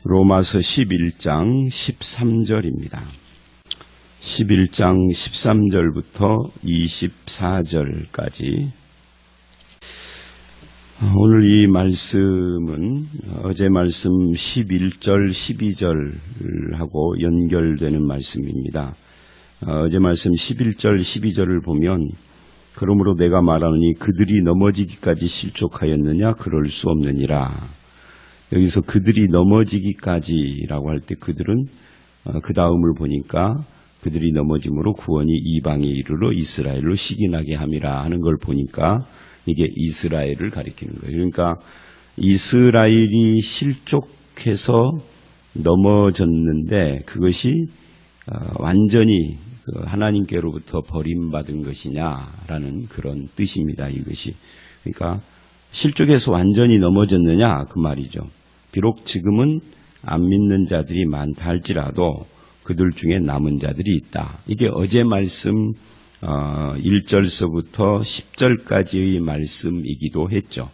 로마서 11장 13절입니다. 11장 13절부터 24절까지 오늘 이 말씀은 어제 말씀 11절, 12절하고 연결되는 말씀입니다. 어제 말씀 11절, 12절을 보면 그러므로 내가 말하노니 그들이 넘어지기까지 실족하였느냐? 그럴 수 없느니라. 여기서 그들이 넘어지기까지라고 할 때 그들은 그 다음을 보니까 그들이 넘어짐으로 구원이 이방에 이르러 이스라엘로 시기나게 함이라 하는 걸 보니까 이게 이스라엘을 가리키는 거예요. 그러니까 이스라엘이 실족해서 넘어졌는데 그것이 완전히 하나님께로부터 버림받은 것이냐라는 그런 뜻입니다. 이것이. 그러니까 실족해서 완전히 넘어졌느냐 그 말이죠. 비록 지금은 안 믿는 자들이 많다 할지라도 그들 중에 남은 자들이 있다. 이게 어제 말씀 1절서부터 10절까지의 말씀이기도 했죠.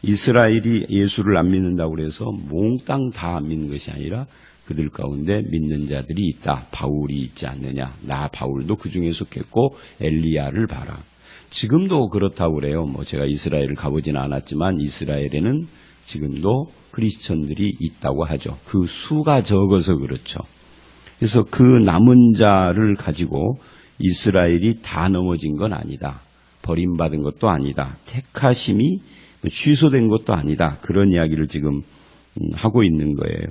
이스라엘이 예수를 안 믿는다고 해서 몽땅 다 안 믿는 것이 아니라 그들 가운데 믿는 자들이 있다. 바울이 있지 않느냐. 나 바울도 그 중에 속했고 엘리야를 봐라. 지금도 그렇다고 그래요. 제가 이스라엘을 가보지는 않았지만 이스라엘에는 지금도 크리스천들이 있다고 하죠. 그 수가 적어서 그렇죠. 그래서 그 남은 자를 가지고 이스라엘이 다 넘어진 건 아니다. 버림받은 것도 아니다. 택하심이 취소된 것도 아니다. 그런 이야기를 지금 하고 있는 거예요.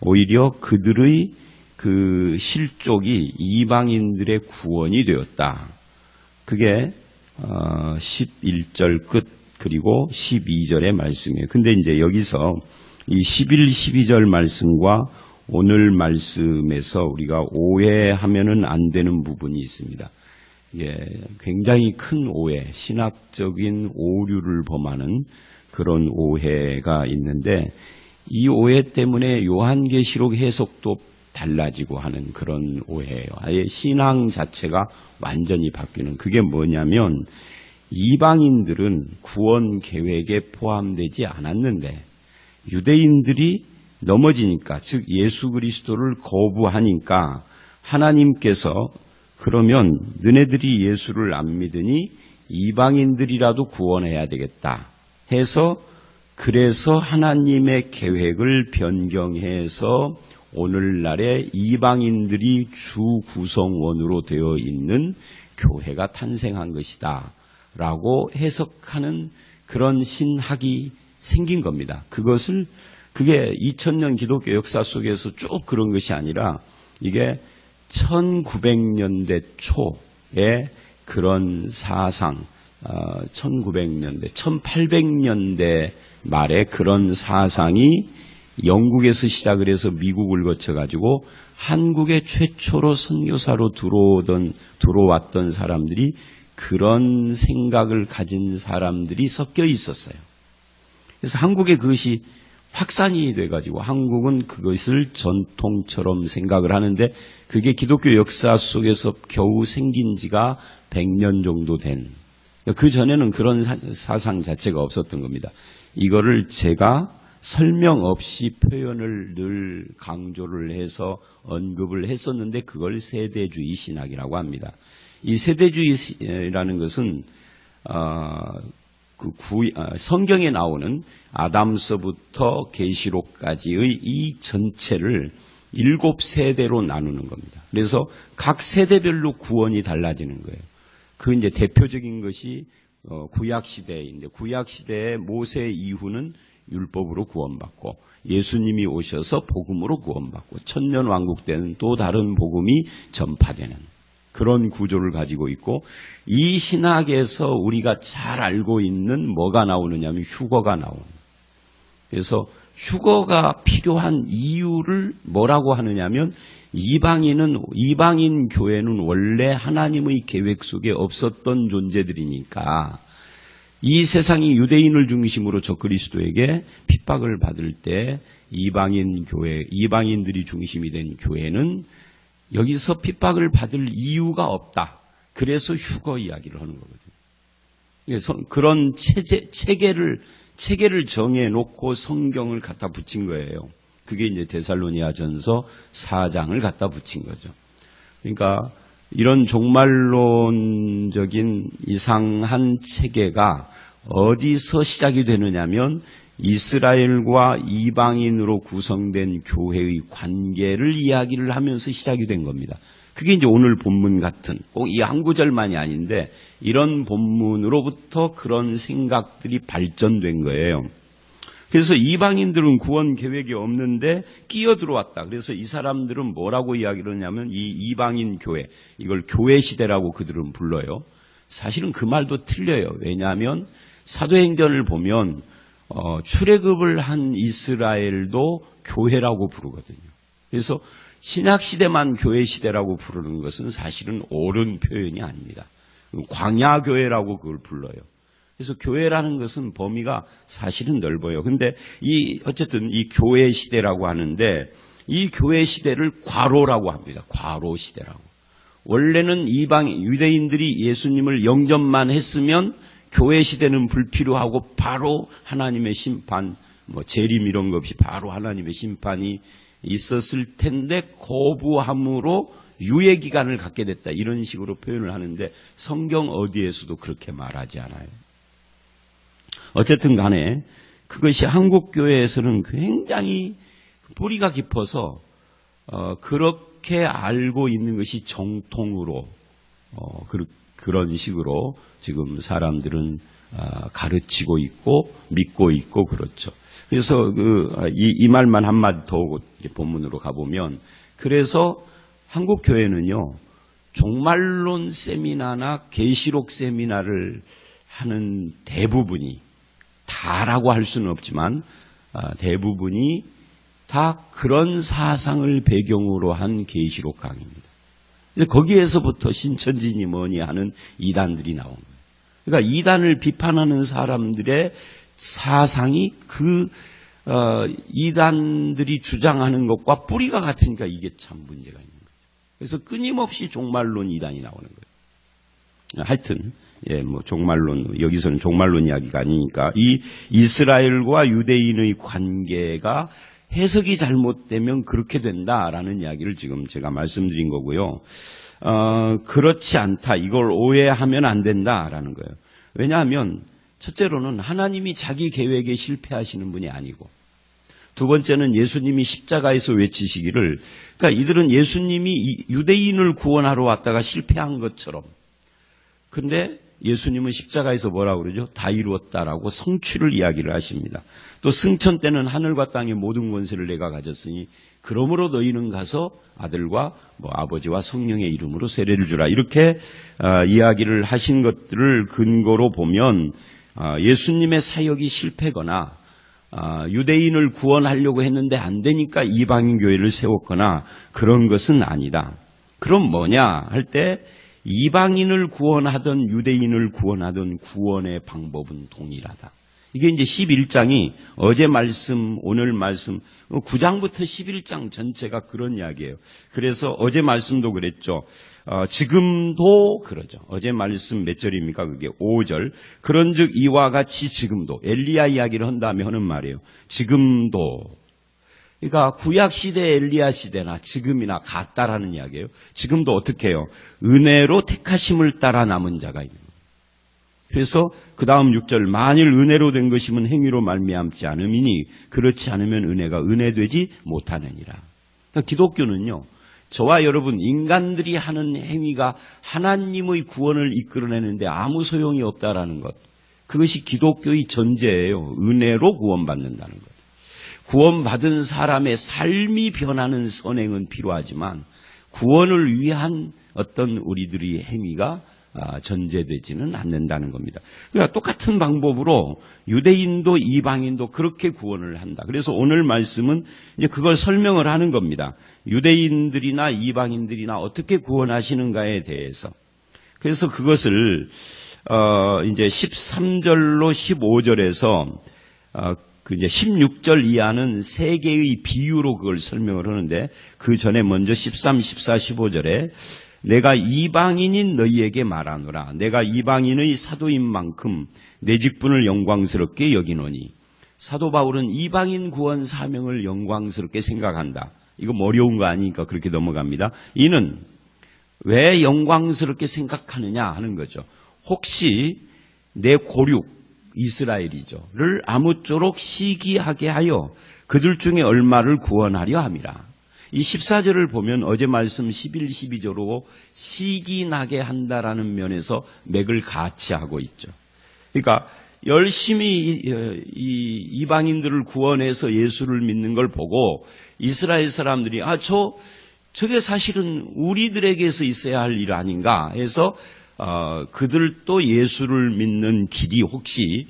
오히려 그들의 그 실족이 이방인들의 구원이 되었다. 그게 11절 끝 그리고 12절의 말씀이에요. 근데 이제 여기서 이 11, 12절 말씀과 오늘 말씀에서 우리가 오해하면은 안 되는 부분이 있습니다. 이게 굉장히 큰 오해, 신학적인 오류를 범하는 그런 오해가 있는데 이 오해 때문에 요한계시록 해석도 달라지고 하는 그런 오해예요. 아예 신앙 자체가 완전히 바뀌는. 그게 뭐냐면 이방인들은 구원 계획에 포함되지 않았는데 유대인들이 넘어지니까, 즉 예수 그리스도를 거부하니까 하나님께서 그러면 너네들이 예수를 안 믿으니 이방인들이라도 구원해야 되겠다 해서 그래서 하나님의 계획을 변경해서 오늘날의 이방인들이 주 구성원으로 되어 있는 교회가 탄생한 것이다 라고 해석하는 그런 신학이 생긴 겁니다. 그게 2000년 기독교 역사 속에서 쭉 그런 것이 아니라 이게 1900년대 초에 그런 사상, 1900년대, 1800년대 말에 그런 사상이 영국에서 시작을 해서 미국을 거쳐가지고 한국에 최초로 선교사로 들어왔던 사람들이 그런 생각을 가진 사람들이 섞여 있었어요. 그래서 한국에 그것이 확산이 돼가지고 한국은 그것을 전통처럼 생각을 하는데 그게 기독교 역사 속에서 겨우 생긴 지가 100년 정도 된, 그 전에는 그런 사상 자체가 없었던 겁니다. 이거를 제가 설명 없이 표현을 늘 강조를 해서 언급을 했었는데 그걸 세대주의 신학이라고 합니다. 이 세대주의라는 것은 성경에 나오는 아담서부터 계시록까지의 이 전체를 7세대로 나누는 겁니다. 그래서 각 세대별로 구원이 달라지는 거예요. 그 이제 대표적인 것이 구약시대인데 구약시대의 모세 이후는 율법으로 구원받고 예수님이 오셔서 복음으로 구원받고 천년왕국 때는 또 다른 복음이 전파되는 그런 구조를 가지고 있고 이 신학에서 우리가 잘 알고 있는 뭐가 나오느냐면 휴거가 나옵니다. 그래서 휴거가 필요한 이유를 뭐라고 하느냐면 이방인 교회는 원래 하나님의 계획 속에 없었던 존재들이니까 이 세상이 유대인을 중심으로 적그리스도에게 핍박을 받을 때 이방인들이 중심이 된 교회는 여기서 핍박을 받을 이유가 없다. 그래서 휴거 이야기를 하는 거거든요. 그래서 그런 체계를 정해놓고 성경을 갖다 붙인 거예요. 그게 이제 데살로니가전서 4장을 갖다 붙인 거죠. 그러니까 이런 종말론적인 이상한 체계가 어디서 시작이 되느냐면 이스라엘과 이방인으로 구성된 교회의 관계를 이야기를 하면서 시작이 된 겁니다. 그게 이제 오늘 본문 같은, 꼭 이 한 구절만이 아닌데 이런 본문으로부터 그런 생각들이 발전된 거예요. 그래서 이방인들은 구원 계획이 없는데 끼어들어왔다. 그래서 이 사람들은 뭐라고 이야기를 하냐면 이 이방인 교회, 이걸 교회 시대라고 그들은 불러요. 사실은 그 말도 틀려요. 왜냐하면 사도행전을 보면 출애굽을 한 이스라엘도 교회라고 부르거든요. 그래서 신약시대만 교회 시대라고 부르는 것은 사실은 옳은 표현이 아닙니다. 광야교회라고 그걸 불러요. 그래서 교회라는 것은 범위가 사실은 넓어요. 근데 어쨌든 이 교회 시대라고 하는데 이 교회 시대를 과로라고 합니다. 과로 시대라고. 원래는 유대인들이 예수님을 영접만 했으면 교회 시대는 불필요하고 바로 하나님의 심판, 재림 이런 것 없이 바로 하나님의 심판이 있었을 텐데 거부함으로 유예 기간을 갖게 됐다. 이런 식으로 표현을 하는데 성경 어디에서도 그렇게 말하지 않아요. 어쨌든 간에 그것이 한국 교회에서는 굉장히 뿌리가 깊어서 그렇게 알고 있는 것이 정통으로 그런 식으로 지금 사람들은 가르치고 있고 믿고 있고 그렇죠. 그래서 이 말만 한마디 더 본문으로 가보면 그래서 한국 교회는요 종말론 세미나나 계시록 세미나를 하는 대부분이 다라고 할 수는 없지만 대부분이 다 그런 사상을 배경으로 한 계시록 강의입니다. 거기에서부터 신천지니 뭐니 하는 이단들이 나온 거예요. 그러니까 이단을 비판하는 사람들의 사상이 이단들이 주장하는 것과 뿌리가 같으니까 이게 참 문제가 있는 거예요. 그래서 끊임없이 종말론 이단이 나오는 거예요. 하여튼 종말론, 여기서는 종말론 이야기가 아니니까 이 이스라엘과 유대인의 관계가 해석이 잘못되면 그렇게 된다라는 이야기를 지금 제가 말씀드린 거고요. 그렇지 않다. 이걸 오해하면 안 된다라는 거예요. 왜냐하면 첫째로는 하나님이 자기 계획에 실패하시는 분이 아니고 두 번째는 예수님이 십자가에서 외치시기를 그러니까 이들은 예수님이 유대인을 구원하러 왔다가 실패한 것처럼 근데 예수님은 십자가에서 뭐라고 그러죠? 다 이루었다라고 성취를 이야기를 하십니다. 또 승천 때는 하늘과 땅의 모든 권세를 내가 가졌으니 그러므로 너희는 가서 아들과 아버지와 성령의 이름으로 세례를 주라. 이렇게 이야기를 하신 것들을 근거로 보면 예수님의 사역이 실패거나 유대인을 구원하려고 했는데 안 되니까 이방인 교회를 세웠거나 그런 것은 아니다. 그럼 뭐냐 할 때 이방인을 구원하든 유대인을 구원하든 구원의 방법은 동일하다. 이게 이제 11장이 어제 말씀, 오늘 말씀, 9장부터 11장 전체가 그런 이야기예요. 그래서 어제 말씀도 그랬죠. 지금도 그러죠. 어제 말씀 몇 절입니까? 그게 5절. 그런즉 이와 같이 지금도 엘리야 이야기를 한 다음에 하는 말이에요. 지금도. 그러니까 구약시대 엘리야 시대나 지금이나 같다라는 이야기예요. 지금도 어떻게 해요? 은혜로 택하심을 따라 남은 자가 있는 거예요. 그래서 그 다음 6절 만일 은혜로 된 것이면 행위로 말미암지 않음이니 그렇지 않으면 은혜가 은혜되지 못하느니라. 그러니까 기독교는요. 저와 여러분 인간들이 하는 행위가 하나님의 구원을 이끌어내는데 아무 소용이 없다라는 것. 그것이 기독교의 전제예요. 은혜로 구원받는다는 것. 구원받은 사람의 삶이 변하는 선행은 필요하지만 구원을 위한 어떤 우리들의 행위가 전제되지는 않는다는 겁니다. 그러니까 똑같은 방법으로 유대인도 이방인도 그렇게 구원을 한다. 그래서 오늘 말씀은 이제 그걸 설명을 하는 겁니다. 유대인들이나 이방인들이나 어떻게 구원하시는가에 대해서. 그래서 그것을 이제 13절로 15절에서 이제 16절 이하는 세 개의 비유로 그걸 설명을 하는데 그 전에 먼저 13, 14, 15절에 내가 이방인인 너희에게 말하노라. 내가 이방인의 사도인 만큼 내 직분을 영광스럽게 여기노니 사도 바울은 이방인 구원 사명을 영광스럽게 생각한다. 이거 어려운 거 아니니까 그렇게 넘어갑니다. 이는 왜 영광스럽게 생각하느냐 하는 거죠. 혹시 내 고륙 이스라엘이죠를 아무쪼록 시기하게 하여 그들 중에 얼마를 구원하려 함이라. 이 14절을 보면 어제 말씀 11, 12절로 시기나게 한다라는 면에서 맥을 같이 하고 있죠. 그러니까 열심히 이 이방인들을 구원해서 예수를 믿는 걸 보고 이스라엘 사람들이 저게 사실은 우리들에게서 있어야 할 일 아닌가 해서 그들도 예수를 믿는 길이 혹시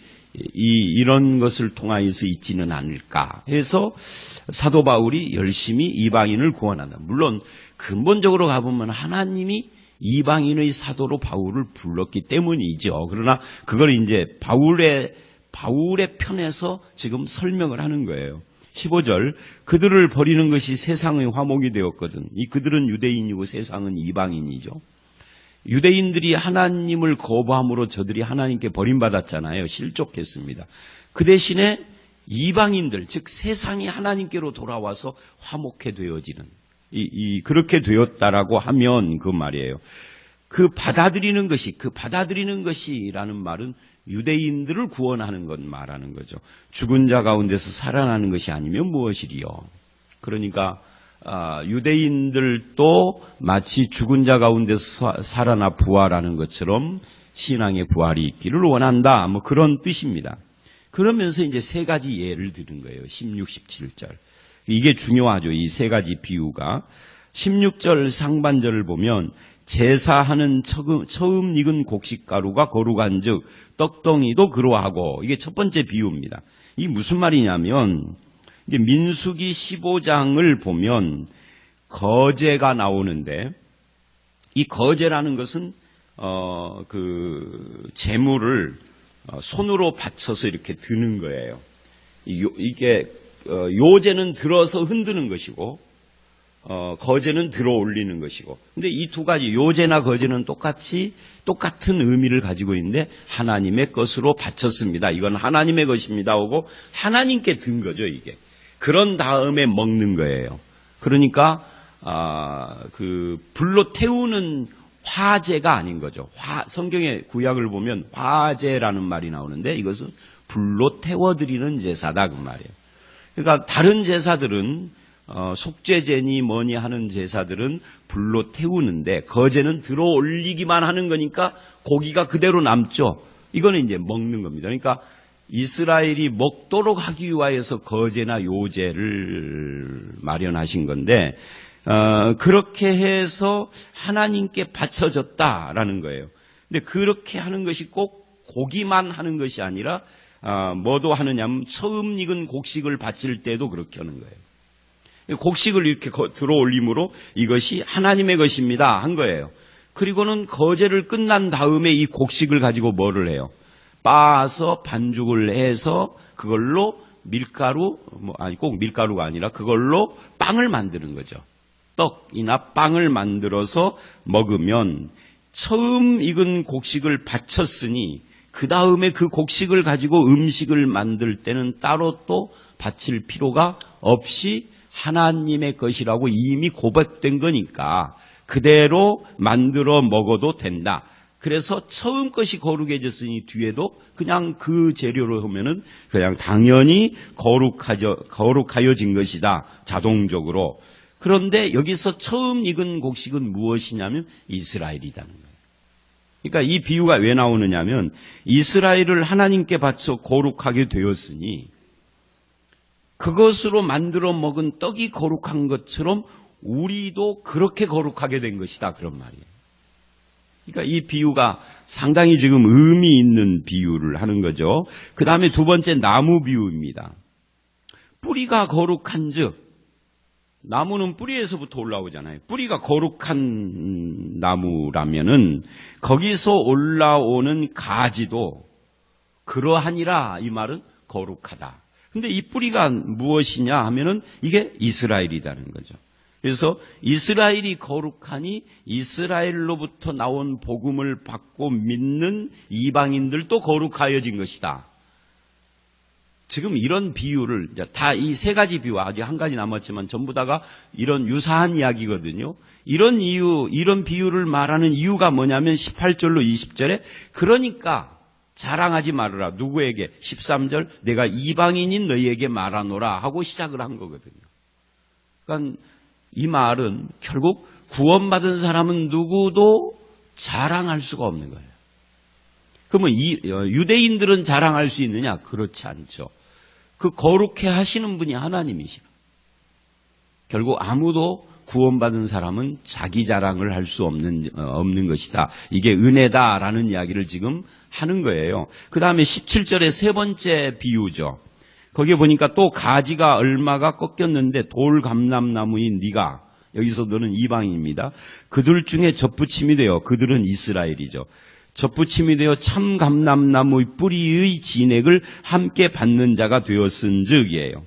이런 것을 통하여서 있지는 않을까 해서 사도 바울이 열심히 이방인을 구원한다. 물론 근본적으로 가보면 하나님이 이방인의 사도로 바울을 불렀기 때문이죠. 그러나 그걸 이제 바울의 편에서 지금 설명을 하는 거예요. 15절, 그들을 버리는 것이 세상의 화목이 되었거든. 이 그들은 유대인이고 세상은 이방인이죠. 유대인들이 하나님을 거부함으로 저들이 하나님께 버림받았잖아요. 실족했습니다. 그 대신에 이방인들, 즉 세상이 하나님께로 돌아와서 화목해 되어지는 그렇게 되었다라고 하면 그 말이에요. 그 받아들이는 것이라는 말은 유대인들을 구원하는 것 말하는 거죠. 죽은 자 가운데서 살아나는 것이 아니면 무엇이리요? 그러니까 유대인들도 마치 죽은 자 가운데서 살아나 부활하는 것처럼 신앙의 부활이 있기를 원한다. 뭐 그런 뜻입니다. 그러면서 이제 세 가지 예를 들은 거예요. 16, 17절. 이게 중요하죠. 이 세 가지 비유가. 16절 상반절을 보면 제사하는 처음 익은 곡식가루가 거룩한 즉 떡덩이도 그러하고, 이게 첫 번째 비유입니다. 이게 무슨 말이냐면 이제 민수기 15장을 보면 거제가 나오는데, 이 거제라는 것은 그 재물을 손으로 받쳐서 이렇게 드는 거예요. 이게 요제는 들어서 흔드는 것이고 거제는 들어 올리는 것이고, 근데 이 두 가지 요제나 거제는 똑같은 의미를 가지고 있는데 하나님의 것으로 바쳤습니다. 이건 하나님의 것입니다 하고 하나님께 든 거죠. 이게 그런 다음에 먹는 거예요. 그러니까 그 불로 태우는 화제가 아닌 거죠. 성경의 구약을 보면 화제라는 말이 나오는데 이것은 불로 태워드리는 제사다 그 말이에요. 그러니까 다른 제사들은 속죄제니 뭐니 하는 제사들은 불로 태우는데 거제는 들어 올리기만 하는 거니까 고기가 그대로 남죠. 이거는 이제 먹는 겁니다. 그러니까 이스라엘이 먹도록 하기 위하여서 거제나 요제를 마련하신 건데 그렇게 해서 하나님께 바쳐졌다라는 거예요. 근데 그렇게 하는 것이 꼭 고기만 하는 것이 아니라 뭐도 하느냐면 처음 익은 곡식을 바칠 때도 그렇게 하는 거예요. 곡식을 이렇게 들어 올림으로 이것이 하나님의 것입니다 한 거예요. 그리고는 거제를 끝난 다음에 이 곡식을 가지고 뭐를 해요? 빻아서 반죽을 해서 그걸로 밀가루, 꼭 밀가루가 아니라 그걸로 빵을 만드는 거죠. 떡이나 빵을 만들어서 먹으면 처음 익은 곡식을 바쳤으니 그 다음에 그 곡식을 가지고 음식을 만들 때는 따로 또 바칠 필요가 없이 하나님의 것이라고 이미 고백된 거니까 그대로 만들어 먹어도 된다. 그래서 처음 것이 거룩해졌으니 뒤에도 그냥 그 재료로 하면은 그냥 당연히 거룩하여진 것이다. 자동적으로. 그런데 여기서 처음 익은 곡식은 무엇이냐면 이스라엘이라는 거예요. 그러니까 이 비유가 왜 나오느냐면 이스라엘을 하나님께 바쳐 거룩하게 되었으니 그것으로 만들어 먹은 떡이 거룩한 것처럼 우리도 그렇게 거룩하게 된 것이다. 그런 말이에요. 그러니까 이 비유가 상당히 지금 의미 있는 비유를 하는 거죠. 그 다음에 두 번째 나무 비유입니다. 뿌리가 거룩한 즉, 나무는 뿌리에서부터 올라오잖아요. 뿌리가 거룩한 나무라면은 거기서 올라오는 가지도 그러하니라, 이 말은 거룩하다. 근데 이 뿌리가 무엇이냐 하면은 이게 이스라엘이라는 거죠. 그래서 이스라엘이 거룩하니 이스라엘로부터 나온 복음을 받고 믿는 이방인들도 거룩하여진 것이다. 지금 이런 비유를 다 이 세 가지 비유, 아직 한 가지 남았지만 전부 다가 이런 유사한 이야기거든요. 이런 비유를 말하는 이유가 뭐냐면 18절로 20절에 그러니까 자랑하지 말아라. 누구에게? 13절 내가 이방인인 너희에게 말하노라 하고 시작을 한 거거든요. 그러니까 이 말은 결국 구원받은 사람은 누구도 자랑할 수가 없는 거예요. 그러면 유대인들은 자랑할 수 있느냐? 그렇지 않죠. 그 거룩해 하시는 분이 하나님이시라. 결국 아무도 구원받은 사람은 자기 자랑을 할 수 없는 것이다. 이게 은혜다라는 이야기를 지금 하는 거예요. 그 다음에 17절의 세 번째 비유죠. 거기에 보니까 또 가지가 얼마가 꺾였는데 돌감람나무인 네가, 여기서 너는 이방인입니다. 그들 중에 젖붙임이 되어, 그들은 이스라엘이죠. 젖붙임이 되어 참 감람나무의 뿌리의 진액을 함께 받는 자가 되었은즉이에요.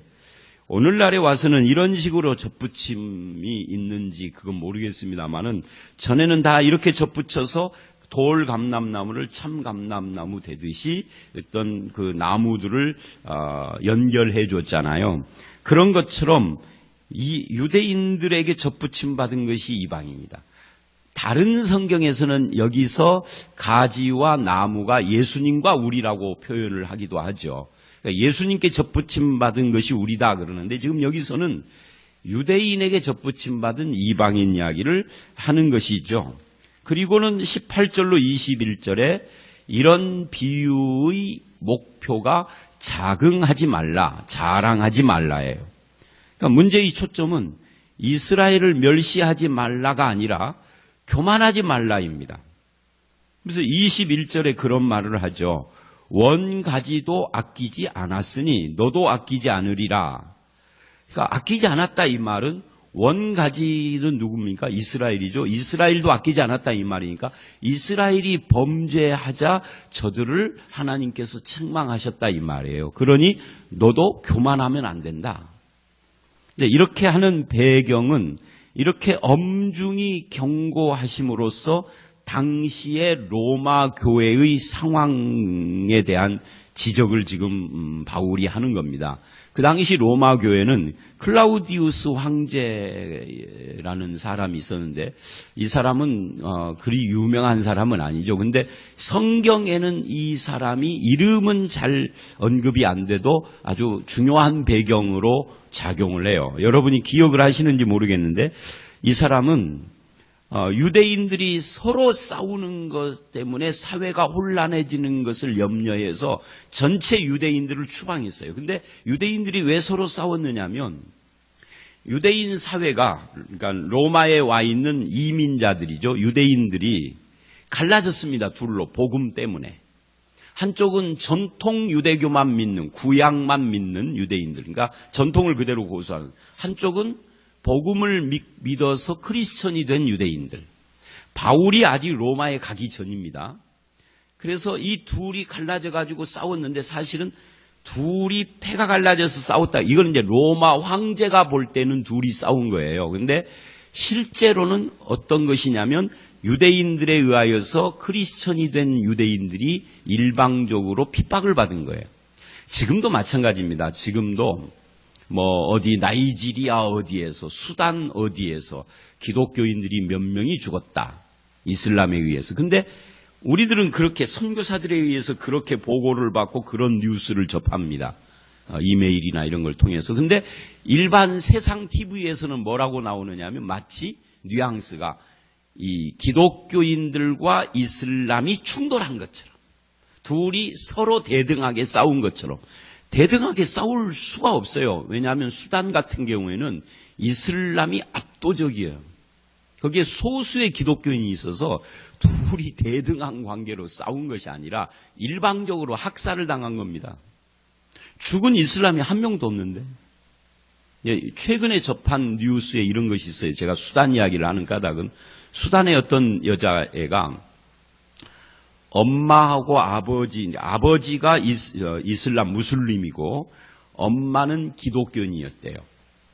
오늘날에 와서는 이런 식으로 젖붙임이 있는지 그건 모르겠습니다만은 전에는 다 이렇게 젖붙여서 돌 감람나무를 참 감람나무 되듯이 어떤 그 나무들을 연결해 줬잖아요. 그런 것처럼 이 유대인들에게 젖붙임 받은 것이 이방인이다. 다른 성경에서는 여기서 가지와 나무가 예수님과 우리라고 표현을 하기도 하죠. 그러니까 예수님께 젖붙임 받은 것이 우리다 그러는데 지금 여기서는 유대인에게 젖붙임 받은 이방인 이야기를 하는 것이죠. 그리고는 18절로 21절에 이런 비유의 목표가 자긍하지 말라, 자랑하지 말라예요. 그러니까 문제의 초점은 이스라엘을 멸시하지 말라가 아니라 교만하지 말라입니다. 그래서 21절에 그런 말을 하죠. 원가지도 아끼지 않았으니 너도 아끼지 않으리라. 그러니까 아끼지 않았다 이 말은 원가지는 누굽니까? 이스라엘이죠. 이스라엘도 아끼지 않았다 이 말이니까 이스라엘이 범죄하자 저들을 하나님께서 책망하셨다 이 말이에요. 그러니 너도 교만하면 안 된다. 근데 이렇게 하는 배경은 이렇게 엄중히 경고하심으로써 당시의 로마 교회의 상황에 대한 지적을 지금 바울이 하는 겁니다. 그 당시 로마 교회는 클라우디우스 황제라는 사람이 있었는데 이 사람은 그리 유명한 사람은 아니죠. 근데 성경에는 이 사람이 이름은 잘 언급이 안 돼도 아주 중요한 배경으로 작용을 해요. 여러분이 기억을 하시는지 모르겠는데 이 사람은 유대인들이 서로 싸우는 것 때문에 사회가 혼란해지는 것을 염려해서 전체 유대인들을 추방했어요. 근데 유대인들이 왜 서로 싸웠느냐면 유대인 사회가, 그러니까 로마에 와 있는 이민자들이죠. 유대인들이 갈라졌습니다. 둘로, 복음 때문에. 한쪽은 전통 유대교만 믿는, 구약만 믿는 유대인들, 그러니까 전통을 그대로 고수하는, 한쪽은 복음을 믿어서 크리스천이 된 유대인들. 바울이 아직 로마에 가기 전입니다. 그래서 이 둘이 갈라져 가지고 싸웠는데 사실은 둘이 패가 갈라져서 싸웠다. 이건 이제 로마 황제가 볼 때는 둘이 싸운 거예요. 근데 실제로는 어떤 것이냐면 유대인들에 의하여서 크리스천이 된 유대인들이 일방적으로 핍박을 받은 거예요. 지금도 마찬가지입니다. 지금도 어디 나이지리아 어디에서, 수단 어디에서 기독교인들이 몇 명이 죽었다. 이슬람에 의해서. 근데 우리들은 그렇게 선교사들에 의해서 그렇게 보고를 받고 그런 뉴스를 접합니다. 이메일이나 이런 걸 통해서. 근데 일반 세상 TV에서는 뭐라고 나오느냐 하면 마치 뉘앙스가 이 기독교인들과 이슬람이 충돌한 것처럼, 둘이 서로 대등하게 싸운 것처럼. 대등하게 싸울 수가 없어요. 왜냐하면 수단 같은 경우에는 이슬람이 압도적이에요. 거기에 소수의 기독교인이 있어서 둘이 대등한 관계로 싸운 것이 아니라 일방적으로 학살을 당한 겁니다. 죽은 이슬람이 한 명도 없는데. 최근에 접한 뉴스에 이런 것이 있어요. 제가 수단 이야기를 하는 까닭은 수단의 어떤 여자애가 엄마하고 아버지가 이슬람 무슬림이고 엄마는 기독교인이었대요.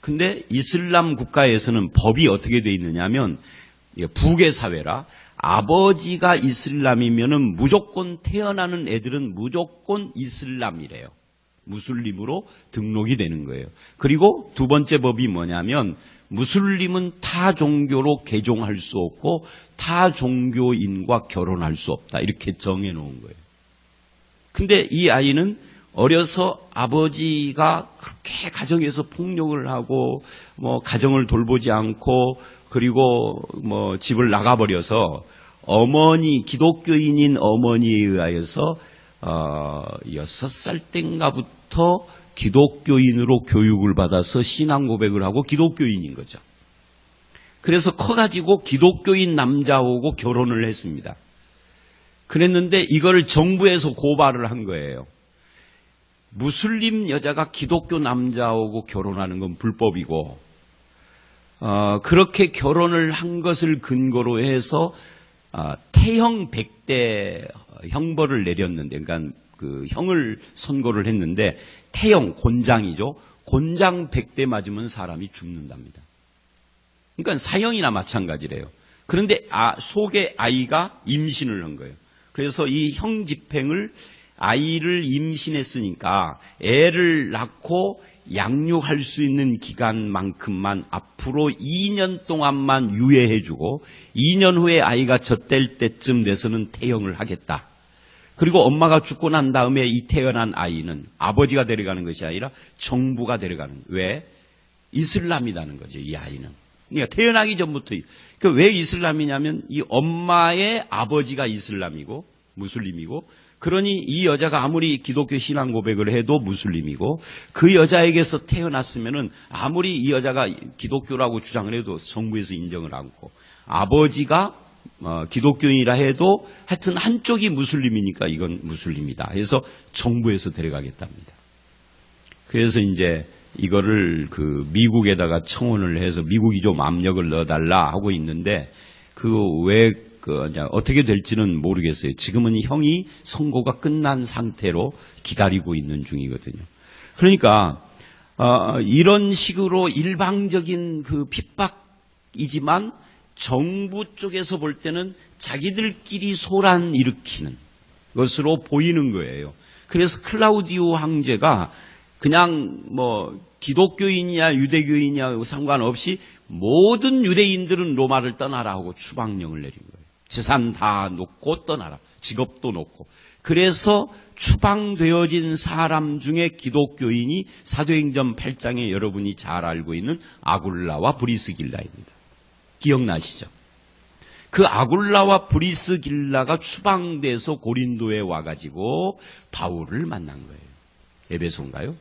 근데 이슬람 국가에서는 법이 어떻게 돼 있느냐면 북의 사회라 아버지가 이슬람이면은 무조건 태어나는 애들은 무조건 이슬람이래요. 무슬림으로 등록이 되는 거예요. 그리고 두 번째 법이 뭐냐면 무슬림은 타 종교로 개종할 수 없고 타 종교인과 결혼할 수 없다. 이렇게 정해놓은 거예요. 근데 이 아이는 어려서 아버지가 그렇게 가정에서 폭력을 하고 가정을 돌보지 않고 그리고 집을 나가버려서 어머니, 기독교인인 어머니에 의하여서 6살 땐가부터 기독교인으로 교육을 받아서 신앙 고백을 하고 기독교인인 거죠. 그래서 커가지고 기독교인 남자하고 결혼을 했습니다. 그랬는데 이걸 정부에서 고발을 한 거예요. 무슬림 여자가 기독교 남자하고 결혼하는 건 불법이고 그렇게 결혼을 한 것을 근거로 해서 태형 100대 형벌을 내렸는데, 그러니까 그 형을 선고를 했는데 태형 곤장이죠. 곤장 100대 맞으면 사람이 죽는답니다. 그러니까 사형이나 마찬가지래요. 그런데 속에 아이가 임신을 한 거예요. 그래서 이 형 집행을 아이를 임신했으니까 애를 낳고 양육할 수 있는 기간만큼만 앞으로 2년 동안만 유예해주고 2년 후에 아이가 젖될 때쯤 돼서는 태형을 하겠다. 그리고 엄마가 죽고 난 다음에 이 태어난 아이는 아버지가 데려가는 것이 아니라 정부가 데려가는 거예요. 왜? 이슬람이라는 거죠, 이 아이는. 그러니까 태어나기 전부터. 왜 이슬람이냐면 이 엄마의 아버지가 이슬람이고 무슬림이고, 그러니 이 여자가 아무리 기독교 신앙 고백을 해도 무슬림이고, 그 여자에게서 태어났으면은 아무리 이 여자가 기독교라고 주장을 해도 정부에서 인정을 않고, 아버지가 기독교인이라 해도 하여튼 한쪽이 무슬림이니까 이건 무슬림이다. 그래서 정부에서 데려가겠답니다. 그래서 이제 이거를 그 미국에다가 청원을 해서 미국이 좀 압력을 넣어달라 하고 있는데 어떻게 될지는 모르겠어요. 지금은 형이 선고가 끝난 상태로 기다리고 있는 중이거든요. 그러니까 이런 식으로 일방적인 그 핍박이지만 정부 쪽에서 볼 때는 자기들끼리 소란 일으키는 것으로 보이는 거예요. 그래서 클라우디오 황제가 그냥 기독교인이냐 유대교인이냐 상관없이 모든 유대인들은 로마를 떠나라 하고 추방령을 내린 거예요. 재산 다 놓고 떠나라. 직업도 놓고. 그래서 추방되어진 사람 중에 기독교인이 사도행전 8장에 여러분이 잘 알고 있는 아굴라와 브리스길라입니다. 기억나시죠? 그 아굴라와 브리스길라가 추방돼서 고린도에 와가지고 바울을 만난 거예요. 에베소인가요?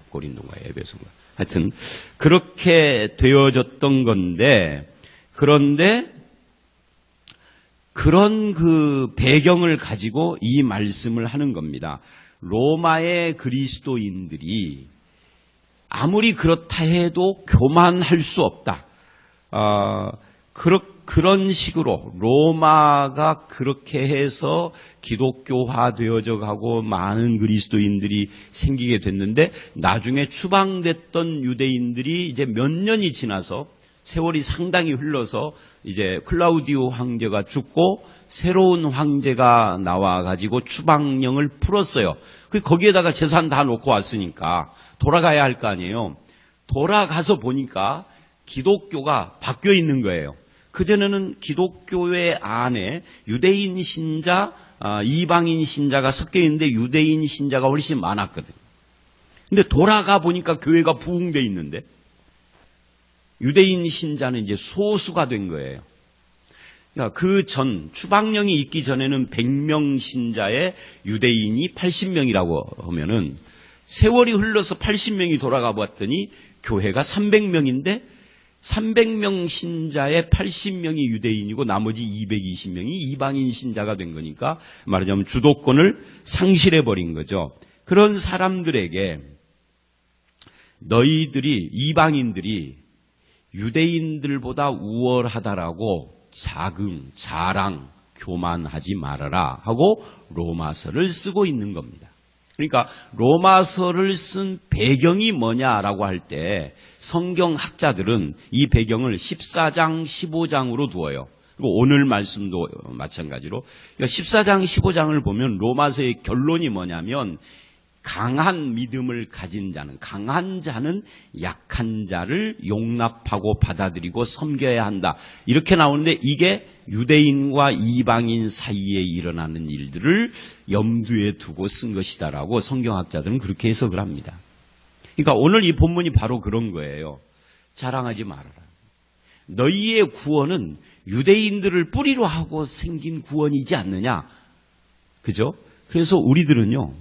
고린도인가요? 에베소인가요? 하여튼 그렇게 되어졌던 건데, 그런데 그런 그 배경을 가지고 이 말씀을 하는 겁니다. 로마의 그리스도인들이 아무리 그렇다 해도 교만할 수 없다. 그런 식으로 로마가 그렇게 해서 기독교화 되어져 가고 많은 그리스도인들이 생기게 됐는데, 나중에 추방됐던 유대인들이 이제 몇 년이 지나서 세월이 상당히 흘러서 이제 클라우디오 황제가 죽고 새로운 황제가 나와가지고 추방령을 풀었어요. 거기에다가 재산 다 놓고 왔으니까 돌아가야 할 거 아니에요. 돌아가서 보니까 기독교가 바뀌어 있는 거예요. 그전에는 기독교회 안에 유대인 신자, 이방인 신자가 섞여 있는데 유대인 신자가 훨씬 많았거든요. 근데 돌아가 보니까 교회가 부흥돼 있는데 유대인 신자는 이제 소수가 된 거예요. 그러니까 추방령이 있기 전에는 100명 신자의 유대인이 80명이라고 하면은 세월이 흘러서 80명이 돌아가 봤더니 교회가 300명인데 300명 신자의 80명이 유대인이고 나머지 220명이 이방인 신자가 된 거니까 말하자면 주도권을 상실해버린 거죠. 그런 사람들에게 너희들이, 이방인들이 유대인들보다 우월하다라고 자랑, 교만하지 말아라 하고 로마서를 쓰고 있는 겁니다. 그러니까 로마서를 쓴 배경이 뭐냐라고 할 때 성경학자들은 이 배경을 14장, 15장으로 두어요. 그리고 오늘 말씀도 마찬가지로. 그러니까 14장, 15장을 보면 로마서의 결론이 뭐냐면 강한 믿음을 가진 자는, 강한 자는 약한 자를 용납하고 받아들이고 섬겨야 한다. 이렇게 나오는데 이게 유대인과 이방인 사이에 일어나는 일들을 염두에 두고 쓴 것이다라고 성경학자들은 그렇게 해석을 합니다. 그러니까 오늘 이 본문이 바로 그런 거예요. 자랑하지 말아라. 너희의 구원은 유대인들을 뿌리로 하고 생긴 구원이지 않느냐. 그죠? 그래서 우리들은요,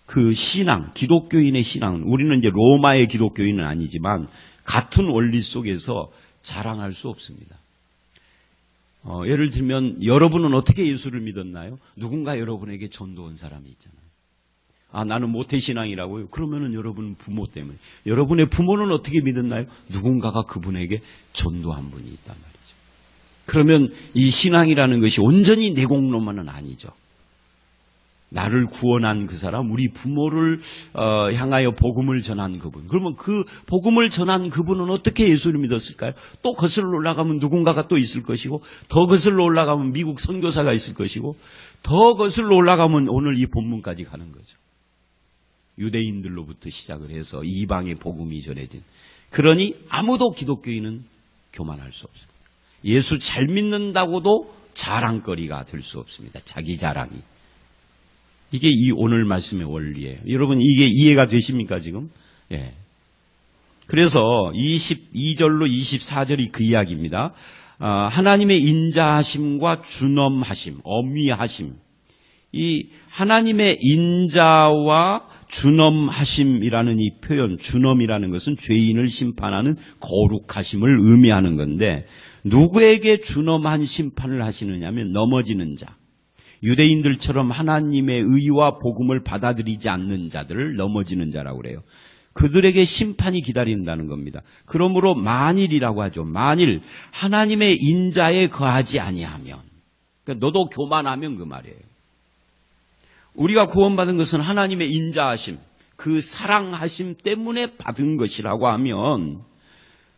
그 신앙, 기독교인의 신앙, 우리는 이제 로마의 기독교인은 아니지만 같은 원리 속에서 자랑할 수 없습니다. 예를 들면 여러분은 어떻게 예수를 믿었나요? 누군가 여러분에게 전도한 사람이 있잖아요. 아, 나는 모태신앙이라고요? 그러면은 여러분은 부모 때문에. 여러분의 부모는 어떻게 믿었나요? 누군가가 그분에게 전도한 분이 있단 말이죠. 그러면 이 신앙이라는 것이 온전히 내 공로만은 아니죠. 나를 구원한 그 사람, 우리 부모를 향하여 복음을 전한 그분. 그러면 그 복음을 전한 그분은 어떻게 예수를 믿었을까요? 또 거슬러 올라가면 누군가가 또 있을 것이고, 더 거슬러 올라가면 미국 선교사가 있을 것이고, 더 거슬러 올라가면 오늘 이 본문까지 가는 거죠. 유대인들로부터 시작을 해서 이방의 복음이 전해진. 그러니 아무도 기독교인은 교만할 수 없습니다. 예수 잘 믿는다고도 자랑거리가 될 수 없습니다. 자기 자랑이. 이게 이 오늘 말씀의 원리예요. 여러분 이게 이해가 되십니까 지금? 예. 그래서 22절로 24절이 그 이야기입니다. 하나님의 인자하심과 준엄하심, 엄위하심. 이 하나님의 인자와 준엄하심이라는 이 표현, 준엄이라는 것은 죄인을 심판하는 거룩하심을 의미하는 건데, 누구에게 준엄한 심판을 하시느냐면 넘어지는 자. 유대인들처럼 하나님의 의와 복음을 받아들이지 않는 자들을 넘어지는 자라고 그래요. 그들에게 심판이 기다린다는 겁니다. 그러므로 만일이라고 하죠. 만일 하나님의 인자에 거하지 아니하면, 그러니까 너도 교만하면 그 말이에요. 우리가 구원받은 것은 하나님의 인자하심, 그 사랑하심 때문에 받은 것이라고 하면,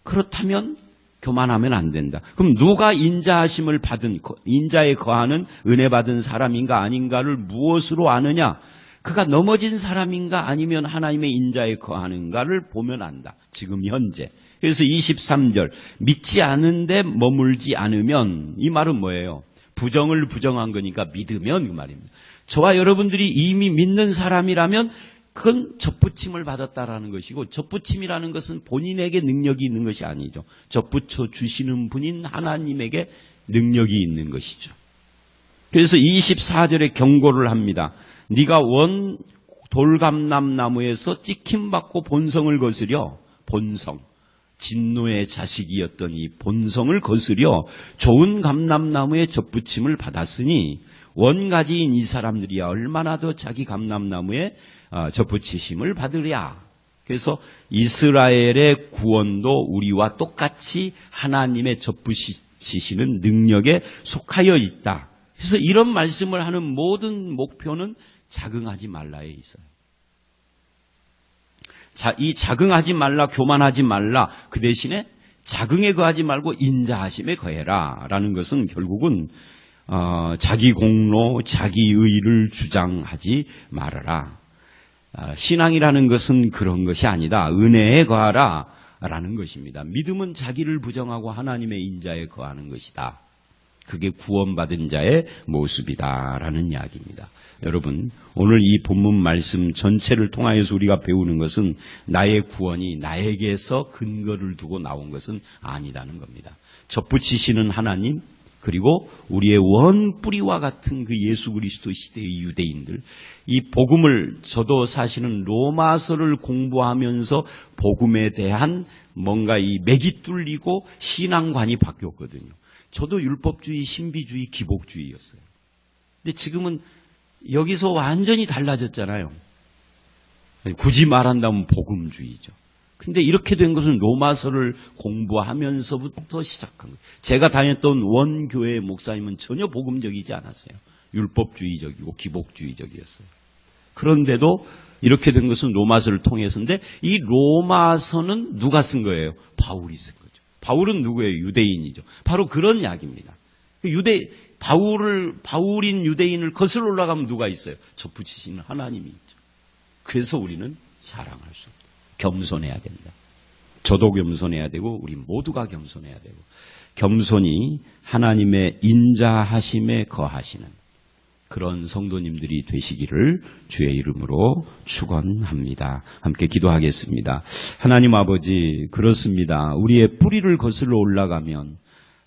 그렇다면 교만하면 안 된다. 그럼 누가 인자하심을 받은, 인자에 거하는 은혜 받은 사람인가 아닌가를 무엇으로 아느냐? 그가 넘어진 사람인가 아니면 하나님의 인자에 거하는가를 보면 안다. 지금 현재. 그래서 23절, 믿지 않은데 머물지 않으면, 이 말은 뭐예요? 부정을 부정한 거니까 믿으면 그 말입니다. 저와 여러분들이 이미 믿는 사람이라면 그건 접붙임을 받았다라는 것이고, 접붙임이라는 것은 본인에게 능력이 있는 것이 아니죠. 접붙여 주시는 분인 하나님에게 능력이 있는 것이죠. 그래서 24절에 경고를 합니다. 네가 원 돌감람나무에서 찍힘받고 본성을 거스려, 본성, 진노의 자식이었던 이 본성을 거스려 좋은 감람나무에 접붙임을 받았으니 원가지인 이 사람들이야 얼마나 더 자기 감람나무에 접붙이심을 받으랴. 그래서 이스라엘의 구원도 우리와 똑같이 하나님의 접붙이시는 능력에 속하여 있다. 그래서 이런 말씀을 하는 모든 목표는 자긍하지 말라에 있어요. 이 자긍하지 말라, 교만하지 말라, 그 대신에 자긍에 거하지 말고 인자하심에 거해라 라는 것은 결국은 자기 공로, 자기 의를 주장하지 말아라. 신앙이라는 것은 그런 것이 아니다. 은혜에 거하라 라는 것입니다. 믿음은 자기를 부정하고 하나님의 인자에 거하는 것이다. 그게 구원받은 자의 모습이다라는 이야기입니다. 여러분, 오늘 이 본문 말씀 전체를 통하여서 우리가 배우는 것은 나의 구원이 나에게서 근거를 두고 나온 것은 아니다는 겁니다. 접붙이시는 하나님, 그리고 우리의 원뿌리와 같은 그 예수 그리스도 시대의 유대인들, 이 복음을, 저도 사실은 로마서를 공부하면서 복음에 대한 뭔가 이 맥이 뚫리고 신앙관이 바뀌었거든요. 저도 율법주의, 신비주의, 기복주의였어요. 근데 지금은 여기서 완전히 달라졌잖아요. 굳이 말한다면 복음주의죠. 근데 이렇게 된 것은 로마서를 공부하면서부터 시작한 거예요. 제가 다녔던 원교회 목사님은 전혀 복음적이지 않았어요. 율법주의적이고 기복주의적이었어요. 그런데도 이렇게 된 것은 로마서를 통해서인데, 이 로마서는 누가 쓴 거예요? 바울이 쓴 거죠. 바울은 누구예요? 유대인이죠. 바로 그런 이야기입니다. 바울인 유대인을 거슬러 올라가면 누가 있어요? 접붙이시는 하나님이 있죠. 그래서 우리는 자랑할 수 없다. 겸손해야 된다. 저도 겸손해야 되고 우리 모두가 겸손해야 되고 겸손이 하나님의 인자하심에 거하시는 그런 성도님들이 되시기를 주의 이름으로 축원합니다. 함께 기도하겠습니다. 하나님 아버지, 그렇습니다. 우리의 뿌리를 거슬러 올라가면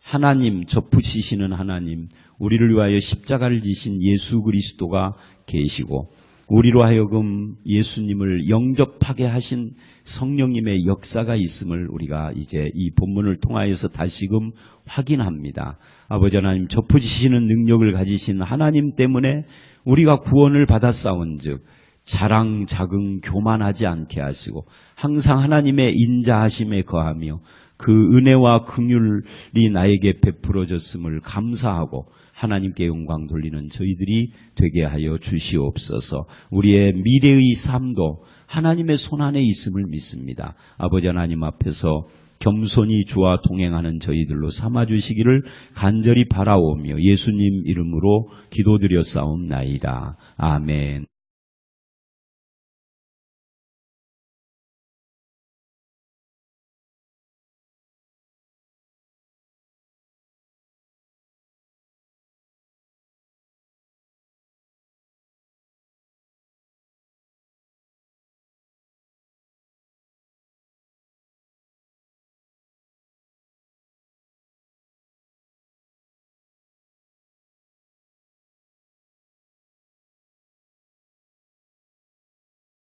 하나님, 접붙이시는 하나님, 우리를 위하여 십자가를 지신 예수 그리스도가 계시고 우리로 하여금 예수님을 영접하게 하신 성령님의 역사가 있음을 우리가 이제 이 본문을 통하여서 다시금 확인합니다. 아버지 하나님, 접붙이시는 능력을 가지신 하나님 때문에 우리가 구원을 받았사온즉 자랑, 자긍, 교만하지 않게 하시고 항상 하나님의 인자하심에 거하며 그 은혜와 긍휼이 나에게 베풀어졌음을 감사하고 하나님께 영광 돌리는 저희들이 되게 하여 주시옵소서. 우리의 미래의 삶도 하나님의 손안에 있음을 믿습니다. 아버지 하나님 앞에서 겸손히 주와 동행하는 저희들로 삼아주시기를 간절히 바라오며 예수님 이름으로 기도드렸사옵나이다. 아멘.